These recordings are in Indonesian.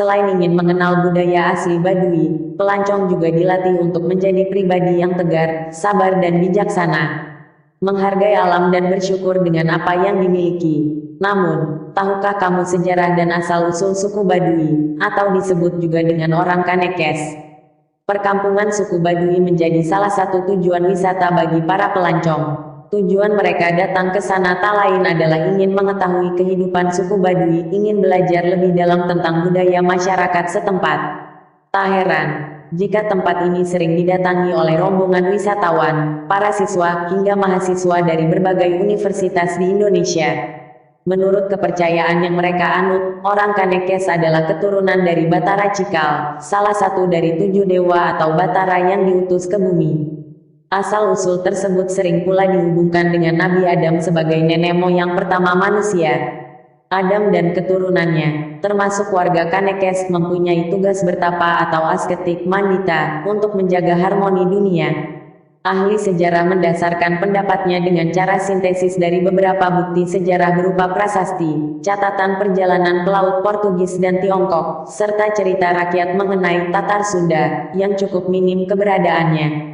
Selain ingin mengenal budaya asli Baduy, pelancong juga dilatih untuk menjadi pribadi yang tegar, sabar dan bijaksana, menghargai alam dan bersyukur dengan apa yang dimiliki. Namun, tahukah kamu sejarah dan asal-usul suku Baduy, atau disebut juga dengan orang Kanekes? Perkampungan suku Baduy menjadi salah satu tujuan wisata bagi para pelancong. Tujuan mereka datang ke sana tak lain adalah ingin mengetahui kehidupan suku Baduy, ingin belajar lebih dalam tentang budaya masyarakat setempat. Tak heran, jika tempat ini sering didatangi oleh rombongan wisatawan, para siswa, hingga mahasiswa dari berbagai universitas di Indonesia. Menurut kepercayaan yang mereka anut, orang Kanekes adalah keturunan dari Batara Cikal, salah satu dari 7 dewa atau Batara yang diutus ke bumi. Asal-usul tersebut sering pula dihubungkan dengan Nabi Adam sebagai nenek moyang pertama manusia. Adam dan keturunannya, termasuk warga Kanekes, mempunyai tugas bertapa atau asketik mandita, untuk menjaga harmoni dunia. Ahli sejarah mendasarkan pendapatnya dengan cara sintesis dari beberapa bukti sejarah berupa prasasti, catatan perjalanan pelaut Portugis dan Tiongkok, serta cerita rakyat mengenai Tatar Sunda, yang cukup minim keberadaannya.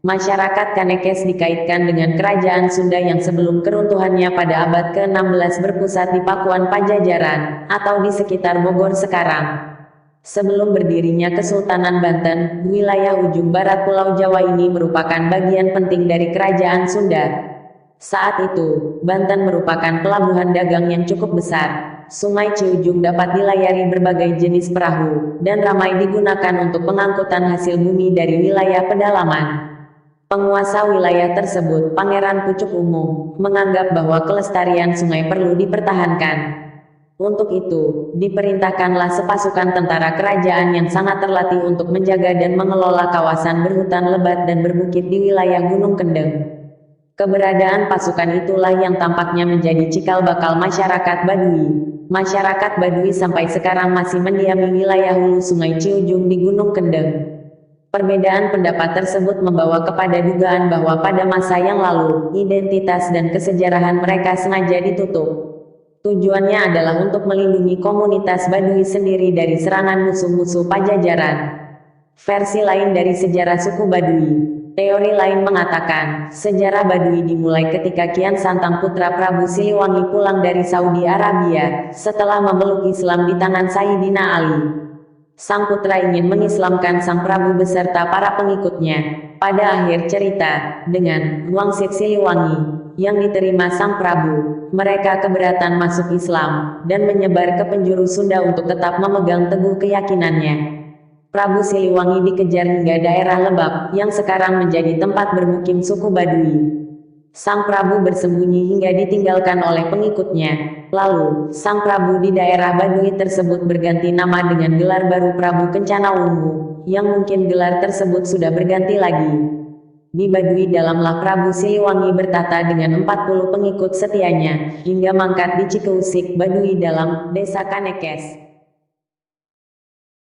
Masyarakat Kanekes dikaitkan dengan kerajaan Sunda yang sebelum keruntuhannya pada abad ke-16 berpusat di Pakuan Pajajaran, atau di sekitar Bogor sekarang. Sebelum berdirinya Kesultanan Banten, wilayah ujung barat Pulau Jawa ini merupakan bagian penting dari kerajaan Sunda. Saat itu, Banten merupakan pelabuhan dagang yang cukup besar. Sungai Ciujung dapat dilayari berbagai jenis perahu, dan ramai digunakan untuk pengangkutan hasil bumi dari wilayah pedalaman. Penguasa wilayah tersebut, Pangeran Pucuk Umum, menganggap bahwa kelestarian sungai perlu dipertahankan. Untuk itu, diperintahkanlah sepasukan tentara kerajaan yang sangat terlatih untuk menjaga dan mengelola kawasan berhutan lebat dan berbukit di wilayah Gunung Kendeng. Keberadaan pasukan itulah yang tampaknya menjadi cikal bakal masyarakat Baduy. Masyarakat Baduy sampai sekarang masih mendiami wilayah hulu Sungai Ciujung di Gunung Kendeng. Perbedaan pendapat tersebut membawa kepada dugaan bahwa pada masa yang lalu, identitas dan kesejarahan mereka sengaja ditutup. Tujuannya adalah untuk melindungi komunitas Baduy sendiri dari serangan musuh-musuh Pajajaran. Versi lain dari sejarah suku Baduy. Teori lain mengatakan, sejarah Baduy dimulai ketika Kian Santang putra Prabu Siliwangi pulang dari Saudi Arabia, setelah memeluk Islam di tangan Sayyidina Ali. Sang putra ingin mengislamkan sang Prabu beserta para pengikutnya. Pada akhir cerita, dengan Wangsit Siliwangi, yang diterima sang Prabu, mereka keberatan masuk Islam, dan menyebar ke penjuru Sunda untuk tetap memegang teguh keyakinannya. Prabu Siliwangi dikejar hingga daerah Lebak, yang sekarang menjadi tempat bermukim suku Baduy. Sang Prabu bersembunyi hingga ditinggalkan oleh pengikutnya. Lalu, Sang Prabu di daerah Baduy tersebut berganti nama dengan gelar baru Prabu Kencana Wungu, yang mungkin gelar tersebut sudah berganti lagi. Di Baduy dalamlah Prabu Siliwangi bertata dengan 40 pengikut setianya, hingga mangkat di Cikeusik, Baduy dalam, Desa Kanekes.